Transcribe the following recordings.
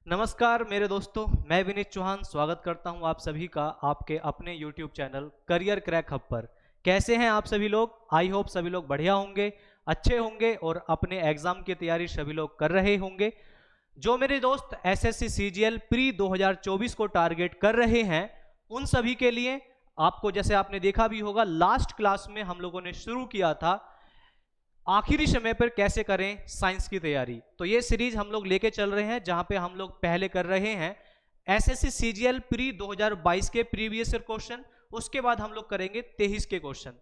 नमस्कार मेरे दोस्तों, मैं विनीत चौहान स्वागत करता हूं आप सभी का आपके अपने YouTube channel career crack hub पर। कैसे हैं आप सभी लोग? आई होप सभी लोग बढ़िया होंगे, अच्छे होंगे और अपने एग्जाम की तैयारी सभी लोग कर रहे होंगे। जो मेरे दोस्त एसएससी सीजीएल प्री 2024 को टारगेट कर रहे हैं, उन सभी के लिए आपको, जैसे आपने देखा भी होगा, लास्ट क्लास में हम लोगों ने शुरू किया था आखिरी समय पर कैसे करें साइंस की तैयारी। तो ये सीरीज हम लोग लेके चल रहे हैं, जहां पे हम लोग पहले कर रहे हैं एसएससी सीजीएल प्री 2022 के प्रीवियस ईयर क्वेश्चन, उसके बाद हम लोग करेंगे 23 के क्वेश्चन।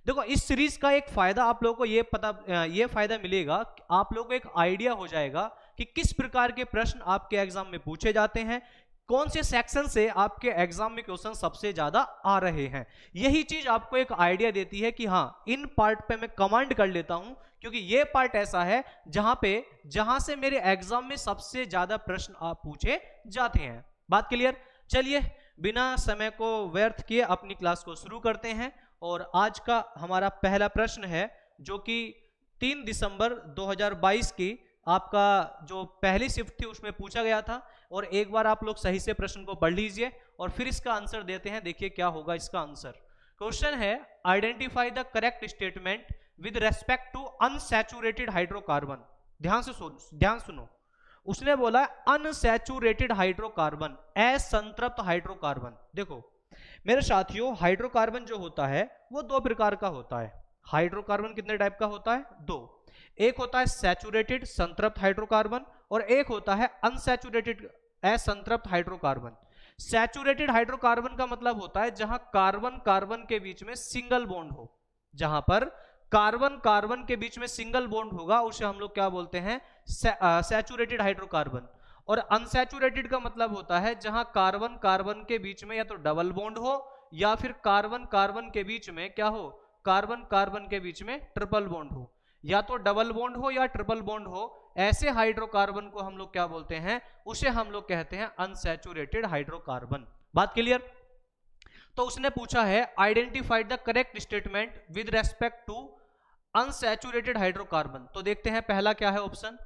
देखो, इस सीरीज का एक फायदा आप लोगों को ये फायदा मिलेगा कि आप लोगों को एक आइडिया हो जाएगा कि किस प्रकार के प्रश्न आपके एग्जाम में पूछे जाते हैं, कौन से सेक्शन से आपके एग्जाम में क्वेश्चन सबसे ज्यादा आ रहे हैं। यही चीज आपको एक आइडिया देती है कि हाँ, इन पार्ट पे मैं कमांड कर लेता हूं, क्योंकि ये पार्ट ऐसा है जहां से मेरे एग्जाम में सबसे ज्यादा प्रश्न आप पूछे जाते हैं। बात क्लियर? चलिए बिना समय को व्यर्थ किए अपनी क्लास को शुरू करते हैं। और आज का हमारा पहला प्रश्न है, जो कि 3 दिसंबर 2022 की आपका जो पहली शिफ्ट थी उसमें पूछा गया था। और एक बार आप लोग सही से प्रश्न को पढ़ लीजिए और फिर इसका आंसर देते हैं। देखिए क्या होगा इसका आंसर। क्वेश्चन है, identify the correct statement with respect to unsaturated hydrocarbon. ध्यान सुनो। उसने बोला अनसैचुरेटेड हाइड्रोकार्बन, असंतृप्त हाइड्रोकार्बन। देखो मेरे साथियों, हाइड्रोकार्बन जो होता है वो दो प्रकार का होता है। हाइड्रोकार्बन कितने टाइप का होता है? दो। एक होता है सैचुरेटेड संतृप्त हाइड्रोकार्बन और एक होता है अनसैचुरेटेड असंतृप्त हाइड्रोकार्बन। सैचुरेटेड हाइड्रोकार्बन का मतलब होता है जहां कार्बन कार्बन के बीच में सिंगल बॉन्ड हो। जहां पर कार्बन कार्बन के बीच में सिंगल बॉन्ड होगा उसे हम लोग क्या बोलते हैं? Saturated hydrocarbon. और अनसैचुरेटेड का मतलब होता है जहां कार्बन कार्बन के बीच में या तो डबल बॉन्ड हो या फिर कार्बन कार्बन के बीच में क्या हो? कार्बन कार्बन के बीच में ट्रिपल बॉन्ड हो। या तो डबल बॉन्ड हो या ट्रिपल बॉन्ड हो, ऐसे हाइड्रोकार्बन को हम लोग क्या बोलते हैं? उसे हम लोग कहते हैं अनसैचुरेटेड हाइड्रोकार्बन। बात क्लियर? तो उसने पूछा है identify the correct statement with respect to unsaturated hydrocarbon. तो देखते हैं पहला क्या है option.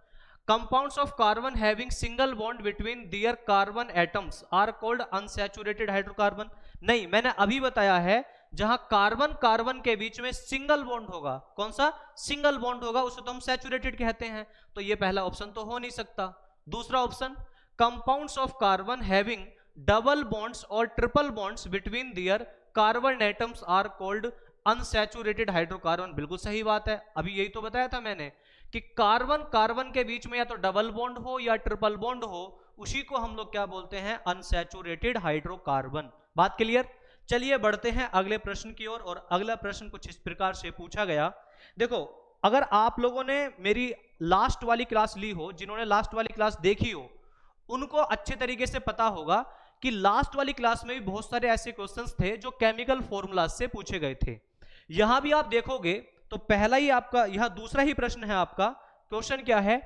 Compounds of carbon having single bond between their carbon atoms are called unsaturated hydrocarbon. नहीं, मैंने अभी बताया है जहां कार्बन कार्बन के बीच में सिंगल बॉन्ड होगा। कौन सा सिंगल बॉन्ड होगा? उसे तो हम सैचुरेटेड कहते हैं। तो ये पहला ऑप्शन तो हो नहीं सकता। दूसरा option, compounds of carbon having double bonds और triple bonds between their carbon atoms are called unsaturated hydrocarbon. बिल्कुल सही बात है, अभी यही तो बताया था मैंने कि कार्बन कार्बन के बीच में या तो डबल बॉन्ड हो या ट्रिपल बॉन्ड हो, उसी को हम लोग क्या बोलते हैं? Unsaturated hydrocarbon. बात क्लियर? चलिए बढ़ते हैं अगले प्रश्न की ओर। और अगला प्रश्न कुछ इस प्रकार से पूछा गया। देखो, अगर आप लोगों ने मेरी लास्ट वाली क्लास ली हो, जिन्होंने लास्ट वाली क्लास देखी हो, उनको अच्छे तरीके से पता होगा कि लास्ट वाली क्लास में भी बहुत सारे ऐसे क्वेश्चंस थे जो केमिकल फॉर्मूला से पूछे गए थे। यहां भी आप देखोगे तो पहला ही आपका, यह दूसरा ही प्रश्न है आपका। क्वेश्चन क्या है?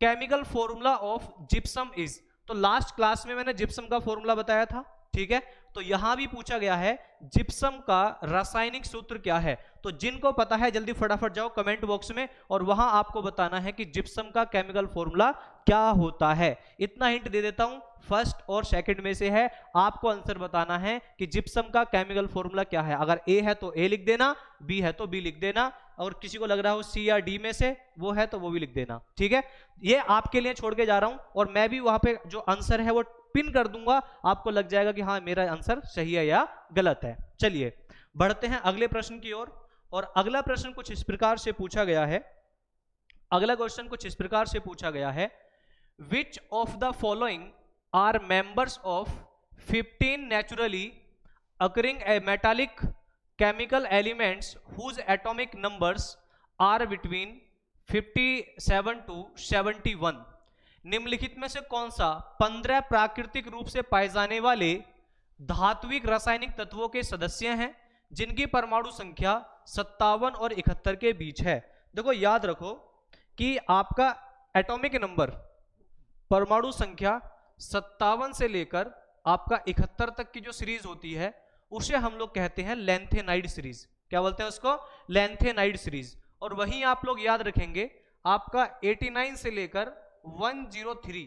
Chemical formula of gypsum is. तो लास्ट क्लास में मैंने जिप्सम का फॉर्मूला बताया था, ठीक है। तो यहां भी पूछा गया है जिप्सम का रासायनिक सूत्र क्या है। तो जिनको पता है जल्दी फटाफट जाओ कमेंट बॉक्स में और वहां आपको बताना है कि जिप्सम का केमिकल फॉर्मूला क्या होता है। इतना हिंट दे देता हूं, फर्स्ट और सेकंड में से है, आपको आंसर बताना है कि जिप्सम का केमिकल फॉर्मूला क्या है। अगर ए है तो ए लिख देना, बी है तो बी लिख देना, और किसी को लग रहा हो सी या डी में से वो है तो वो भी लिख देना, ठीक है। ये आपके लिए छोड़ के जा रहा हूं और मैं भी वहां पे जो आंसर है वो पिन कर दूंगा, आपको लग जाएगा कि हाँ मेरा आंसर सही है या गलत है। चलिए बढ़ते हैं अगले प्रश्न की ओर। और अगला प्रश्न कुछ इस प्रकार से पूछा गया है। अगला क्वेश्चन कुछ इस प्रकार से पूछा गया है, which of the following are members of 15 naturally occurring metallic chemical elements whose atomic numbers are between 57 to 71। निम्नलिखित में से कौन सा 15 प्राकृतिक रूप से पाए जाने वाले धात्विक रासायनिक तत्वों के सदस्य हैं जिनकी परमाणु संख्या 57 और 71 के बीच है। देखो याद रखो कि आपका एटॉमिक नंबर, परमाणु संख्या 57 से लेकर आपका 71 तक की जो सीरीज होती है उसे हम लोग कहते हैं लेंथेनाइड सीरीज। क्या बोलते हैं उसको? Lanthanide series. और वहीं आप लोग याद रखेंगे आपका 89 से लेकर 103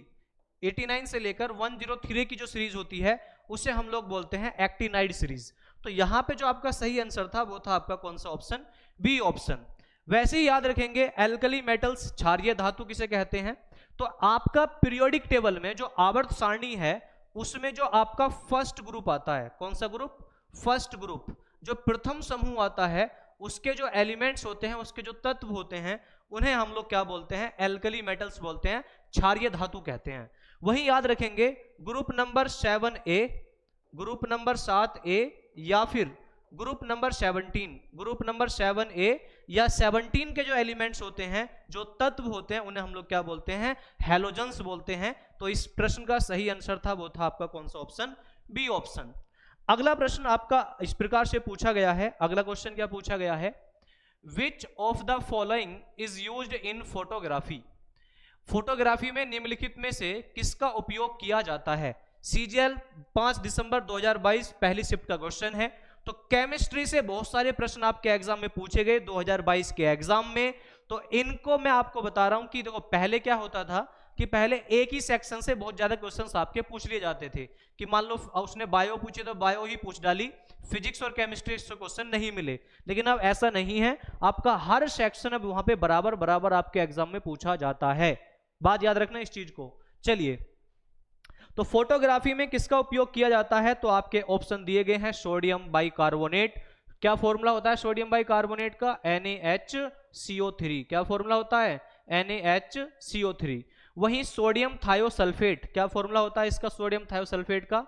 89 से लेकर 103 की जो सीरीज होती है उसे हम लोग बोलते हैं एक्टिनाइड सीरीज। तो यहां पे जो आपका सही आंसर था वो था आपका कौन सा ऑप्शन, बी ऑप्शन। वैसे ही याद रखेंगे एल्कली मेटल्स, क्षारीय धातु किसे कहते हैं। तो आपका पीरियोडिक टेबल में जो आवर्त सारणी है उसमें जो आपका फर्स्ट ग्रुप आता है, कौन सा ग्रुप, फर्स्ट ग्रुप, जो प्रथम समूह आता है उसके जो एलिमेंट्स होते हैं, उसके जो तत्व होते हैं उन्हें हम लोग क्या बोलते हैं, एल्कली मेटल्स बोलते हैं, क्षारीय धातु कहते हैं। वही याद रखेंगे group number 7A, group number 7A या फिर group number 17, group number 7A या 17 के जो एलिमेंट्स होते हैं, जो तत्व होते हैं, उन्हें हम लोग क्या बोलते हैं, हैलोजेंस बोलते हैं। तो इस प्रश्न का सही आंसर था वो था आपका कौन सा ऑप्शन, बी ऑप्शन। अगला प्रश्न आपका इस प्रकार से पूछा गया है, अगला क्वेश्चन क्या पूछा गया है, which of the following is used in photography. Photography में निम्नलिखित में से किसका उपयोग किया जाता है। सीजीएल 5 दिसंबर 2022 पहली शिफ्ट का क्वेश्चन है। तो केमिस्ट्री से बहुत सारे प्रश्न आपके एग्जाम में पूछे गए 2022 के एग्जाम में। तो इनको मैं आपको बता रहा हूं कि देखो पहले क्या होता था कि पहले एक ही सेक्शन से बहुत ज्यादा क्वेश्चंस आपके पूछ लिए जाते थे कि मान लो उसने बायो पूछे तो बायो ही पूछ डाली, फिजिक्स और केमिस्ट्री से क्वेश्चन नहीं मिले। लेकिन अब ऐसा नहीं है, आपका हर सेक्शन अब वहां पे बराबर बराबर आपके एग्जाम में पूछा जाता है। बात याद रखना इस चीज को। चलिए, तो फोटोग्राफी में किसका उपयोग किया जाता है, तो आपके ऑप्शन दिए गए हैं सोडियम बाइकार्बोनेट। क्या फॉर्मूला होता है सोडियम बाइकार्बोनेट का, NaHCO3। क्या फॉर्मूला होता है, NaHCO3। वहीं सोडियम थायोसल्फेट, क्या फॉर्मूला होता है इसका, सोडियम थायोसल्फेट का,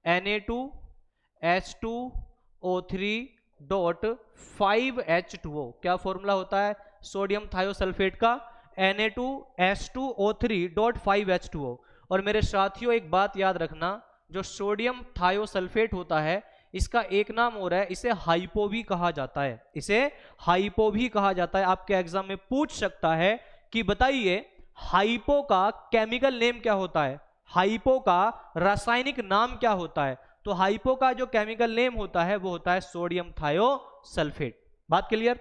Na2H2O3.5H2O। क्या फॉर्मूला होता है सोडियम थायोसल्फेट का, Na2H2O3.5H2O। और मेरे साथियों एक बात याद रखना, जो सोडियम थायोसल्फेट होता है इसका एक नाम और है, इसे हाइपो भी कहा जाता है, इसे हाइपो भी कहा जाता है। आपके एग्जाम में पूछ सकता है कि बताइए हाइपो का केमिकल नेम क्या होता है, हाइपो का रासायनिक नाम क्या होता है। तो हाइपो का जो केमिकल नेम होता है वो होता है सोडियम थायोसल्फेट। बात क्लियर।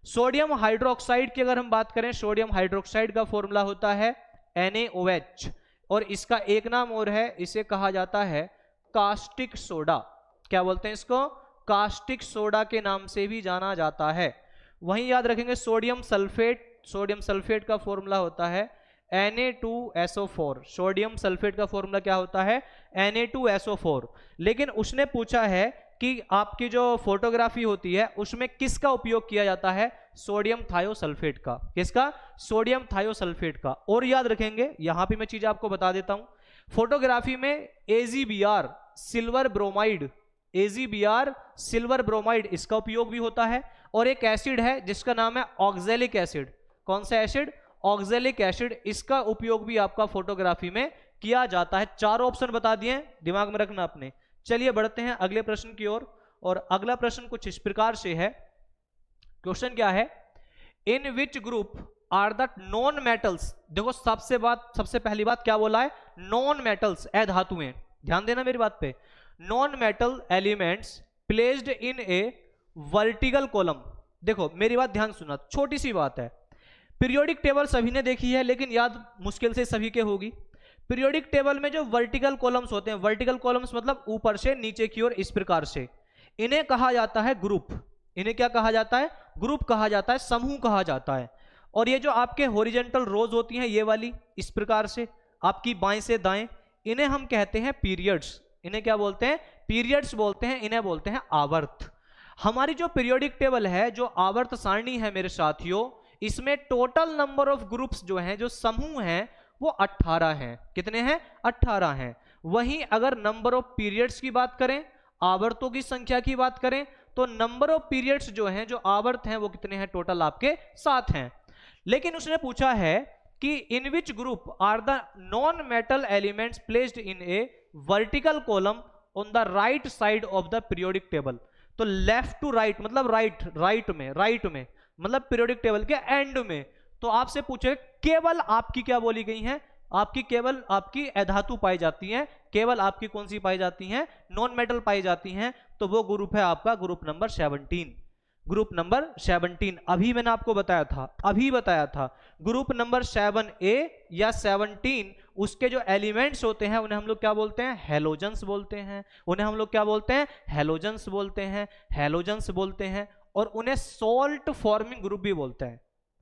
सोडियम हाइड्रोक्साइड की अगर हम बात करें, सोडियम हाइड्रोक्साइड का फॉर्मूला होता है NaOH, और इसका एक नाम और है, इसे कहा जाता है कास्टिक सोडा। क्या बोलते हैं इसको, कास्टिक सोडा के नाम से भी जाना जाता है। वहीं याद रखेंगे सोडियम सल्फेट, सोडियम सल्फेट का फॉर्मूला होता है Na2SO4। सोडियम सल्फेट का फॉर्मूला क्या होता है, Na2SO4। लेकिन उसने पूछा है कि आपकी जो फोटोग्राफी होती है उसमें किसका उपयोग किया जाता है, सोडियम थायोसल्फेट का। किसका, सोडियम थायोसल्फेट का। और याद रखेंगे, यहां पे मैं चीज आपको बता देता हूं, फोटोग्राफी में AgBr silver bromide, AgBr silver bromide, इसका उपयोग भी होता है। और एक एसिड है जिसका नाम है ऑक्जेलिक एसिड। कौन सा एसिड, ऑक्जेलिक एसिड, इसका उपयोग भी आपका फोटोग्राफी में किया जाता है। चार ऑप्शन बता दिए, दिमाग में रखना अपने। चलिए बढ़ते हैं अगले प्रश्न की ओर। और अगला प्रश्न कुछ इस प्रकार से है, क्वेश्चन क्या है, in which group are the non metals. देखो सबसे पहली बात क्या बोला है, नॉन मेटल्स, अधातुएं। ध्यान देना मेरी बात पे, non metal elements placed in a vertical column. देखो मेरी बात ध्यान सुना, छोटी सी बात है, पीरियोडिक टेबल सभी ने देखी है लेकिन याद मुश्किल से सभी के होगी। पीरियोडिक टेबल में जो वर्टिकल कॉलम्स होते हैं, वर्टिकल कॉलम्स मतलब ऊपर से नीचे की ओर इस प्रकार से, इन्हें कहा जाता है ग्रुप। इन्हें क्या कहा जाता है, ग्रुप कहा जाता है, समूह कहा जाता है। और ये जो आपके हॉरिजॉन्टल रोज होती हैं ये वाली इस प्रकार से आपकी बाएं से दाएं, इन्हें हम कहते हैं पीरियड्स। इन्हें क्या बोलते हैं, पीरियड्स बोलते हैं, इन्हें बोलते हैं आवर्त। हमारी जो पीरियोडिक टेबल है, जो आवर्त सारणी है मेरे साथियों, इसमें टोटल नंबर ऑफ ग्रुप्स जो हैं, जो समूह हैं, वो 18 हैं। कितने हैं, 18 हैं। वहीं अगर नंबर ऑफ पीरियड्स की बात करें, आवर्तों की संख्या की बात करें, तो नंबर ऑफ पीरियड्स जो हैं, जो आवर्त हैं, वो कितने हैं, टोटल आपके 7 हैं। लेकिन उसने पूछा है कि in which group are the non metal elements placed in a vertical column on the right side of the periodic table. तो लेफ्ट टू राइट मतलब राइट में मतलब पीरियोडिक टेबल के एंड में। तो आपसे पूछे केवल आपकी क्या बोली गई है, आपकी केवल आपकी अधातु पाई जाती हैं, केवल आपकी कौन सी पाई जाती हैं, नॉन मेटल पाई जाती हैं। तो वो ग्रुप है आपका ग्रुप नंबर 17। ग्रुप नंबर 17 अभी मैंने आपको बताया था, ग्रुप नंबर 7A या 17 उसके जो एलिमेंट्स होते हैं उन्हें हम लोग क्या बोलते हैं, हैलोजेंस बोलते हैं। उन्हें हम लोग क्या बोलते हैं, हैलोजेंस बोलते हैं, हैलोजेंस बोलते हैं। और उन्हें सॉल्ट फॉर्मिंग ग्रुप भी बोलते हैं।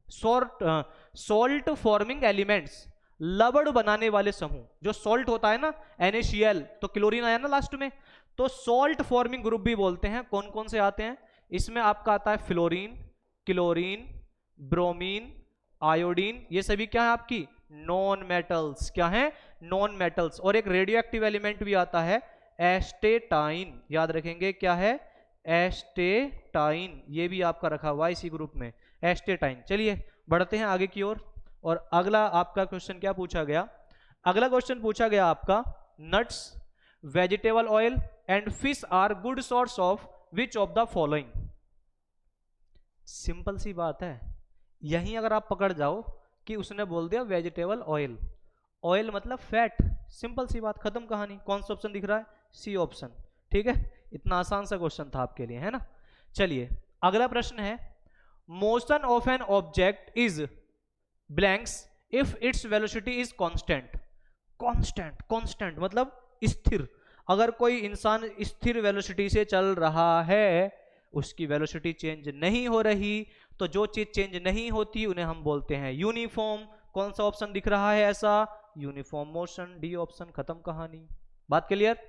सॉल्ट फॉर्मिंग एलिमेंट्स, लवण बनाने वाले समूह। जो सॉल्ट होता है ना, NaCl, तो क्लोरीन आया ना लास्ट में, तो सॉल्ट फॉर्मिंग ग्रुप भी बोलते हैं। कौन कौन से आते हैं इसमें, आपका आता है फ्लोरीन, क्लोरीन, ब्रोमीन, आयोडीन। ये सभी क्या है आपकी नॉन मेटल्स। क्या है, नॉन मेटल्स। और एक रेडियो एक्टिव एलिमेंट भी आता है एस्टेटाइन, याद रखेंगे क्या है, एस्टेटाइन। ये भी आपका रखा हुआ इसी ग्रुप में, एस्टेटाइन। चलिए बढ़ते हैं आगे की ओर। और अगला आपका क्वेश्चन क्या पूछा गया, अगला क्वेश्चन पूछा गया आपका, nuts, vegetable oil and fish are good source of which of the following. Simple सी बात है, यहीं अगर आप पकड़ जाओ कि उसने बोल दिया वेजिटेबल ऑयल, ऑयल मतलब फैट, सिंपल सी बात, खत्म कहानी। कौन सा ऑप्शन दिख रहा है, सी ऑप्शन। ठीक है, इतना आसान सा क्वेश्चन था आपके लिए, है ना। चलिए अगला प्रश्न है, motion of an object is blanks if its velocity is constant. Constant, constant मतलब स्थिर। अगर कोई इंसान स्थिर वेलोसिटी से चल रहा है, उसकी वेलोसिटी चेंज नहीं हो रही, तो जो चीज चेंज नहीं होती उन्हें हम बोलते हैं यूनिफॉर्म। कौन सा ऑप्शन दिख रहा है ऐसा, यूनिफॉर्म मोशन, डी ऑप्शन, खत्म कहानी। बात क्लियर।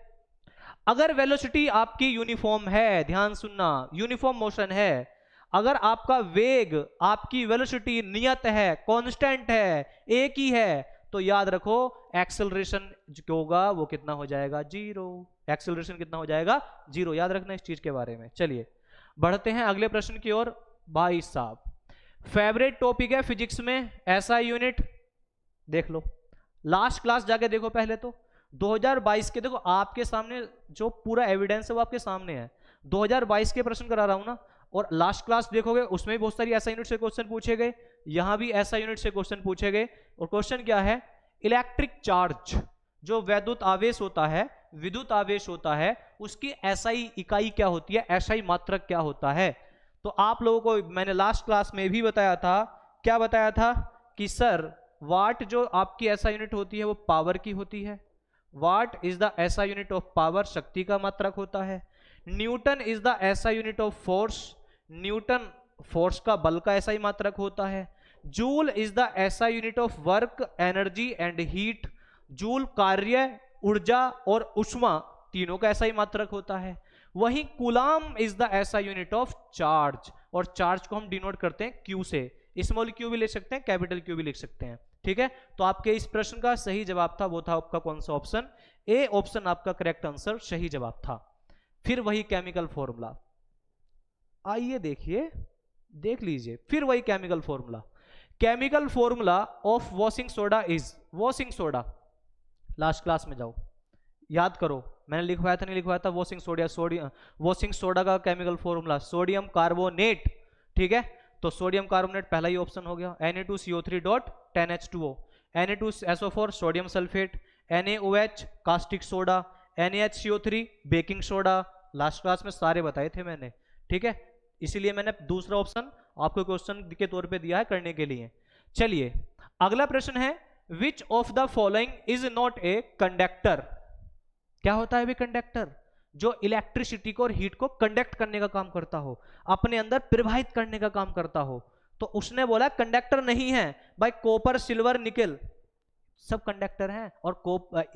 अगर वेलोसिटी आपकी यूनिफॉर्म है, ध्यान सुनना, यूनिफॉर्म मोशन है, अगर आपका वेग, आपकी वेलोसिटी नियत है, कांस्टेंट है, एक ही है, तो याद रखो एक्सेलरेशन जो होगा वो कितना हो जाएगा, जीरो। एक्सेलरेशन कितना हो जाएगा, जीरो। याद रखना इस चीज के बारे में। चलिए बढ़ते हैं अगले प्रश्न की ओर। भाई साहब, फेवरेट टॉपिक है फिजिक्स में ऐसा यूनिट, देख लो, लास्ट क्लास जाके देखो पहले तो। 2022 के देखो आपके सामने जो पूरा एविडेंस है वो आपके सामने है। 2022 के प्रश्न करा रहा हूं ना, और लास्ट क्लास देखोगे उसमें भी बहुत सारी ऐसा यूनिट से क्वेश्चन पूछे गए, यहां भी ऐसा यूनिट से क्वेश्चन पूछे गए। और क्वेश्चन क्या है, इलेक्ट्रिक चार्ज, जो वैद्युत आवेश होता है, विद्युत आवेश होता है, उसकी एसआई इकाई क्या होती है, एसआई मात्रक क्या होता है। तो आप लोगों को मैंने लास्ट क्लास में भी बताया था, क्या बताया था कि सर वाट जो आपकी एसआई यूनिट होती है वो पावर की होती है। What is the SI unit of power, शक्ति का मात्रक होता है। Newton is the SI unit of force, Newton force का, बल का एसआई मात्रक होता है। Joule is the SI unit of work, energy and heat, joule कार्य, ऊर्जा और ऊष्मा तीनों का एसआई मात्रक होता है। वहीं coulomb is the SI unit of charge, और चार्ज को हम डिनोट करते हैं क्यू से, स्मॉल क्यू भी लिख सकते हैं, कैपिटल क्यू भी लिख सकते हैं। ठीक है, तो आपके इस प्रश्न का सही जवाब था, वो था आपका कौन सा ऑप्शन, ए ऑप्शन आपका करेक्ट आंसर, सही जवाब था। फिर वही केमिकल फॉर्मूला, आइए देखिए, देख लीजिए, फिर वही chemical formula. Chemical formula of washing soda is, washing soda, last class में जाओ याद करो, मैंने लिखवाया था नहीं लिखवाया था, वॉशिंग सोडिया, सोडियम, वॉशिंग सोडा का केमिकल फॉर्मूला सोडियम कार्बोनेट। ठीक है, तो सोडियम कार्बोनेट पहला ही ऑप्शन हो गया, Na2CO3.10H2O, Na2SO4 sodium sulphate, NaOH caustic soda, NaHCO3 baking soda. Last class में सारे बताए थे मैंने। ठीक है, इसीलिए मैंने दूसरा ऑप्शन आपको क्वेश्चन के तौर पे दिया है करने के लिए। चलिए अगला प्रश्न है, which of the following is not a conductor. क्या होता है भी कंडक्टर, जो इलेक्ट्रिसिटी को और हीट को कंडक्ट करने का काम करता हो, अपने अंदर प्रवाहित करने का काम करता हो। तो उसने बोला कंडक्टर नहीं है भाई, कॉपर, सिल्वर, निकल सब कंडक्टर हैं, और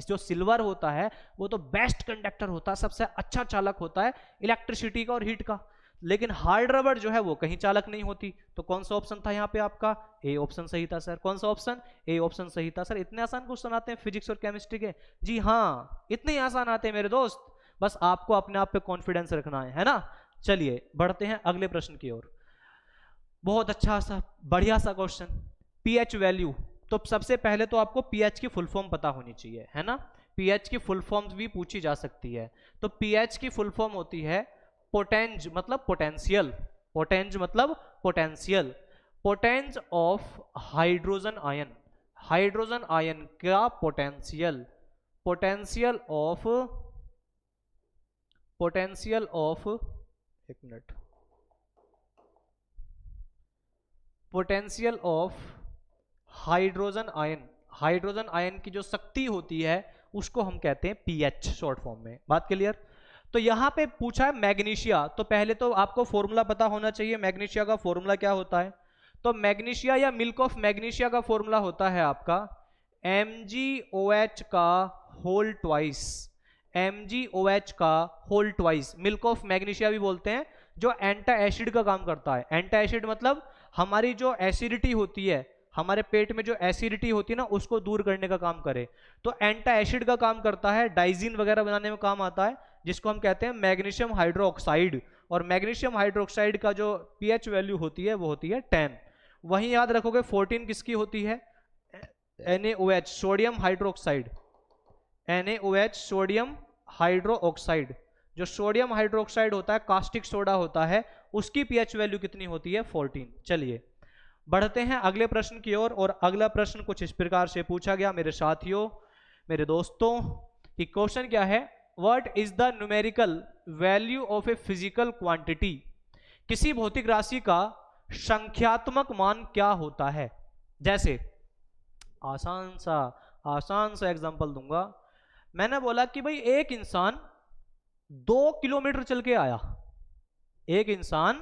जो सिल्वर होता है वो तो बेस्ट कंडक्टर होता है, सबसे अच्छा चालक होता है इलेक्ट्रिसिटी का और हीट का। लेकिन हार्ड रबर जो है वो कहीं चालक नहीं होती। तो कौन सा ऑप्शन था यहाँ पे आपका, ए ऑप्शन सही था सर। कौन सा ऑप्शन, ए ऑप्शन सही था सर। इतने आसान क्वेश्चन आते हैं फिजिक्स और केमिस्ट्री के, जी हाँ इतने ही आसान आते हैं मेरे दोस्त, बस आपको अपने आप पे कॉन्फिडेंस रखना है ना। चलिए बढ़ते हैं अगले प्रश्न की ओर। बहुत अच्छा सा बढ़िया सा क्वेश्चन, पीएच वैल्यू। तो सबसे पहले तो आपको पीएच की फुल फॉर्म पता होनी चाहिए, है ना। पीएच की फुल फॉर्म भी पूछी जा सकती है। तो पीएच की फुल फॉर्म होती है पोटेंज मतलब पोटेंशियल, पोटेंज मतलब potential, potenz of hydrogen ion, hydrogen ion का potential, potential of, potential of, एक minute, potential of hydrogen ion, hydrogen ion की जो शक्ति होती है उसको हम कहते हैं पीएच शॉर्ट फॉर्म में। बात क्लियर? तो यहां पे पूछा है मैग्नीशिया, तो पहले तो आपको फॉर्मूला पता होना चाहिए। मैग्नीशिया का फॉर्मूला क्या होता है? तो मैग्नीशिया या मिल्क ऑफ मैग्नीशिया का फॉर्मूला होता है आपका MgOH का होल ट्वाइस, MgOH का whole twice. Milk of magnesia भी बोलते हैं, जो एंटी एसिड का काम करता है। एंटी एसिड मतलब हमारी जो एसिडिटी होती है, हमारे पेट में जो एसिडिटी होती है ना, उसको दूर करने का काम करे। तो एंटी एसिड का काम करता है, डाइजीन वगैरह बनाने में काम आता है, जिसको हम कहते हैं मैग्नीशियम हाइड्रोक्साइड। और मैग्नीशियम हाइड्रोक्साइड का जो पीएच वैल्यू होती है वो होती है 10। वहीं याद रखोगे 14 किसकी होती है? NaOH sodium hydroxide, NaOH sodium hydroxide. जो सोडियम हाइड्रोक्साइड होता है, कास्टिक सोडा होता है, उसकी पीएच वैल्यू कितनी होती है? 14। चलिए बढ़ते हैं अगले प्रश्न की ओर। और अगला प्रश्न कुछ इस प्रकार से पूछा गया मेरे साथियों, मेरे दोस्तों, कि क्वेश्चन क्या है? What is the numerical value of a physical quantity? किसी भौतिक राशि का संख्यात्मक मान क्या होता है? जैसे आसान सा एग्जांपल दूंगा। मैंने बोला कि भाई एक इंसान 2 किलोमीटर चल के आया, एक इंसान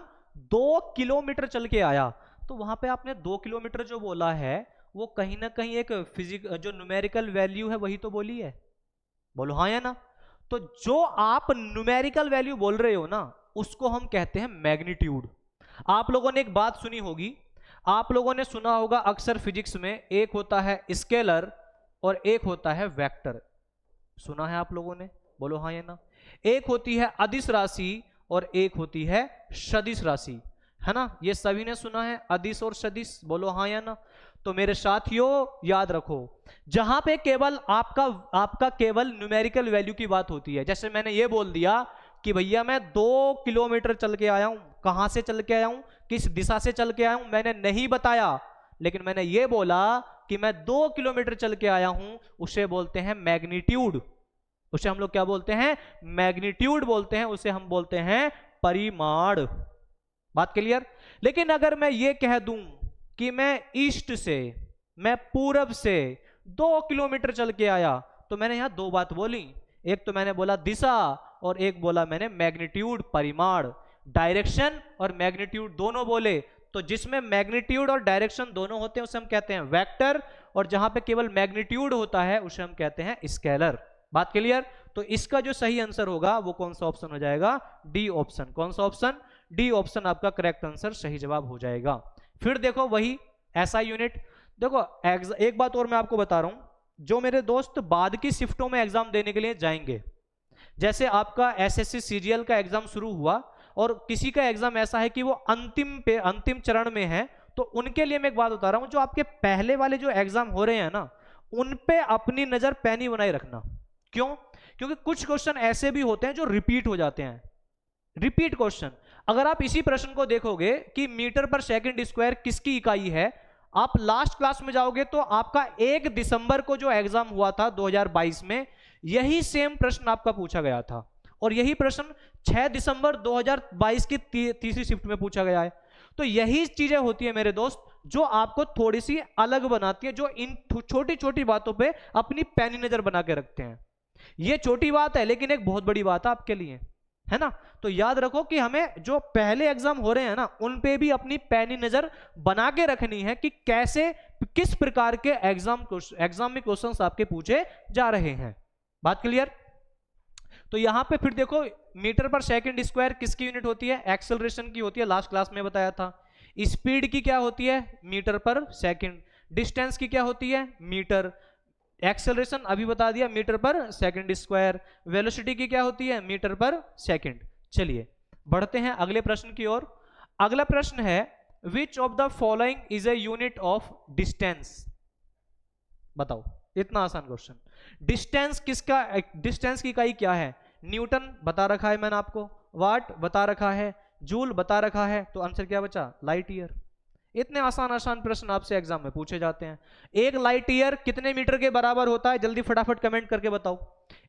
2 किलोमीटर चल के आया, तो वहां पे आपने 2 किलोमीटर जो बोला है वो कहीं ना कहीं एक जो न्यूमेरिकल वैल्यू है वही तो बोली है। बोलो हाँ या ना? तो जो आप न्यूमेरिकल वैल्यू बोल रहे हो ना, उसको हम कहते हैं मैग्नीट्यूड। आप लोगों ने एक बात सुनी होगी, आप लोगों ने सुना होगा अक्सर फिजिक्स में, एक होता है स्केलर और एक होता है वेक्टर। सुना है आप लोगों ने? बोलो हाँ या ना? एक होती है अदिश राशि और एक होती है सदिश राशि, है ना? ये सभी ने सुना है, अदिश और सदिश। बोलो हाँ या ना? तो मेरे साथियों याद रखो, जहां पे केवल आपका केवल न्यूमेरिकल वैल्यू की बात होती है, जैसे मैंने ये बोल दिया कि भैया मैं 2 किलोमीटर चल के आया हूं, कहां से चल के आया हूं, किस दिशा से चल के आया हूं, मैंने नहीं बताया, लेकिन मैंने ये बोला कि मैं 2 किलोमीटर चल के आया हूं, उसे बोलते हैं मैग्नीट्यूड। उसे हम लोग क्या बोलते हैं? मैग्नीट्यूड बोलते हैं, उसे हम बोलते हैं परिमाण। बात क्लियर? लेकिन अगर मैं ये कह दूं कि मैं ईस्ट से, मैं पूरब से 2 किलोमीटर चल के आया, तो मैंने यहां 2 बात बोली। एक तो मैंने बोला दिशा और एक बोला मैंने मैग्नीट्यूड, परिमाण। डायरेक्शन और मैग्नीट्यूड दोनों बोले, तो जिसमें मैग्नीट्यूड और डायरेक्शन दोनों होते हैं उसे हम कहते हैं वेक्टर, और जहां पे केवल मैग्नीट्यूड होता है उसे हम कहते हैं स्केलर। बात क्लियर? तो इसका जो सही आंसर होगा वो कौन सा ऑप्शन हो जाएगा? D option. कौन सा ऑप्शन? डी ऑप्शन आपका करेक्ट आंसर, सही जवाब हो जाएगा। फिर देखो वही ऐसा यूनिट, देखो एक बात और मैं आपको बता रहा हूं, जो मेरे दोस्त बाद की शिफ्टों में एग्जाम देने के लिए जाएंगे, जैसे आपका एसएससी सीजीएल का एग्जाम शुरू हुआ और किसी का एग्जाम ऐसा है कि वो अंतिम चरण में है, तो उनके लिए मैं एक बात बता रहा हूं, जो आपके पहले वाले जो एग्जाम हो रहे हैं ना, उन पे अपनी नजर पैनी बनाए रखना। क्यों? क्योंकि कुछ क्वेश्चन ऐसे भी होते हैं जो रिपीट हो जाते हैं। रिपीट क्वेश्चन, अगर आप इसी प्रश्न को देखोगे कि मीटर पर सेकंड स्क्वायर किसकी इकाई है, आप लास्ट क्लास में जाओगे तो आपका 1 दिसंबर को जो एग्जाम हुआ था 2022 में, यही सेम प्रश्न आपका पूछा गया था, और यही प्रश्न 6 दिसंबर 2022 की तीसरी शिफ्ट में पूछा गया है। तो यही चीजें होती है मेरे दोस्त, जो आपको थोड़ी सी अलग बनाती है, जो इन छोटी छोटी बातों पे अपनी पैनी नजर बना के रखते हैं। ये छोटी बात है लेकिन एक बहुत बड़ी बात है आपके लिए, है ना? तो याद रखो कि हमें जो पहले एग्जाम हो रहे हैं ना, उन पे भी अपनी पैनी नजर बना के रखनी है कि कैसे, किस प्रकार के एग्जाम में क्वेश्चंस आपके पूछे जा रहे हैं। बात क्लियर? तो यहां पे फिर देखो, मीटर पर सेकंड स्क्वायर किसकी यूनिट होती है? एक्सेलरेशन की होती है, लास्ट क्लास में बताया था। स्पीड की क्या होती है? मीटर पर सेकंड। डिस्टेंस की क्या होती है? मीटर। एक्सेलरेशन अभी बता दिया, मीटर पर सेकंड स्क्वायर। वेलोसिटी की क्या होती है? मीटर पर सेकंड। चलिए बढ़ते हैं अगले प्रश्न की ओर। अगला प्रश्न है, which of the following is a unit of distance? बताओ, इतना आसान क्वेश्चन। डिस्टेंस किसका, डिस्टेंस की इकाई क्या है? न्यूटन बता रखा है मैंने आपको, वाट बता रखा है, जूल बता रखा है, तो आंसर क्या बचा? Light year. इतने आसान आसान प्रश्न आपसे एग्जाम में पूछे जाते हैं। एक लाइट ईयर कितने मीटर के बराबर होता है? जल्दी फटाफट कमेंट करके बताओ,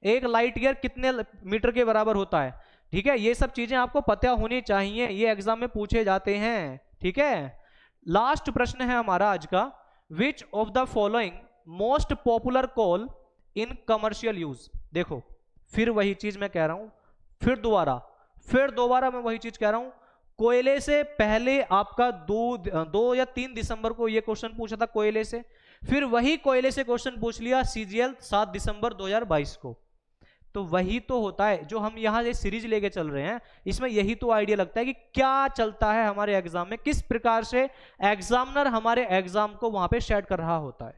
एक लाइट ईयर कितने मीटर के बराबर होता है? ठीक है, ये सब चीजें आपको पता होनी चाहिए, ये एग्जाम में पूछे जाते हैं। ठीक है, लास्ट प्रश्न है हमारा आज का, which of the following most popular coal in commercial use. देखो फिर वही चीज मैं कह रहा हूं, फिर दोबारा मैं वही चीज कह रहा हूं। कोयले से पहले आपका 2 या 3 दिसंबर को ये क्वेश्चन पूछा था कोयले से, फिर वही कोयले से क्वेश्चन पूछ लिया सीजीएल 7 दिसंबर 2022 को। तो वही तो होता है जो हम यहाँ ये सीरीज लेके चल रहे हैं, इसमें यही तो आइडिया लगता है कि क्या चलता है हमारे एग्जाम में, किस प्रकार से एग्जामिनर हमारे एग्जाम को वहां पे सेट कर रहा होता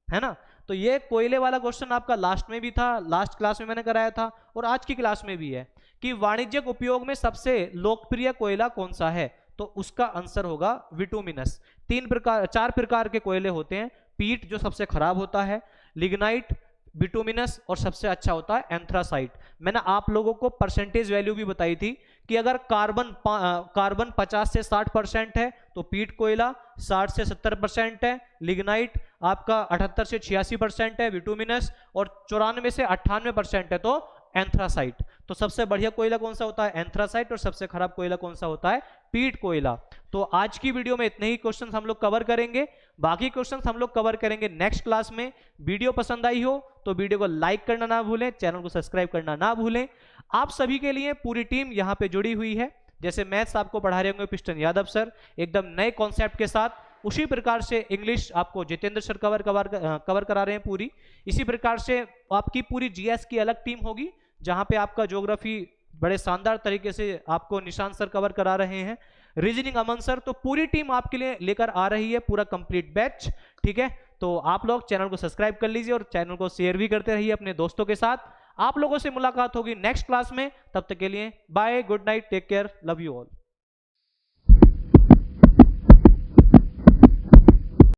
है ना। तो ये कोयले वाला क्वेश्चन आपका लास्ट में भी था, लास्ट क्लास में मैंने कराया था और आज की क्लास में भी है कि वाणिज्यिक उपयोग में सबसे लोकप्रिय कोयला कौन सा है, तो उसका आंसर होगा विटुमिनस। 4 प्रकार के कोयले होते हैं, पीट जो सबसे खराब होता है, लिग्नाइट, बिटुमिनस और सबसे अच्छा होता है एंथ्रासाइट। मैंने आप लोगों को परसेंटेज वैल्यू भी बताई थी कि अगर कार्बन 50 से 60% है तो पीट कोयला, 60 से 70% है लिग्नाइट, आपका 78 से 86% है बिटुमिनस और 94 से 98% है तो एंथ्रासाइट। तो सबसे बढ़िया कोयला कौन सा होता है, एंथ्रासाइट, और सबसे खराब कोयला कौन सा होता है, पीट कोयला। तो आज की वीडियो में इतने ही क्वेश्चंस हम लोग कवर करेंगे, बाकी क्वेश्चंस हम लोग कवर करेंगे नेक्स्ट क्लास में। वीडियो पसंद आई हो तो वीडियो को लाइक करना ना भूलें, चैनल को सब्सक्राइब करना ना भूलें। आप सभी के लिए पूरी टीम यहाँ पे जुड़ी हुई है, जैसे मैथ्स आपको पढ़ा रहे होंगे पिस्टन यादव सर एकदम नए कॉन्सेप्ट के साथ, उसी प्रकार से इंग्लिश आपको जितेंद्र सर कवर करा रहे हैं पूरी। इसी प्रकार से आपकी पूरी जीएस की अलग टीम होगी जहां पे आपका ज्योग्राफी बड़े शानदार तरीके से आपको निशान सर कवर करा रहे हैं, रीजनिंग अमन सर। तो पूरी टीम आपके लिए लेकर आ रही है पूरा कंप्लीट बैच, ठीक है। तो आप लोग चैनल को सब्सक्राइब कर लीजिए और चैनल को शेयर भी करते रहिए अपने दोस्तों के साथ। आप लोगों से मुलाकात होगी नेक्स्ट क्लास में, तब तक के लिए bye, good night, take care, love you all.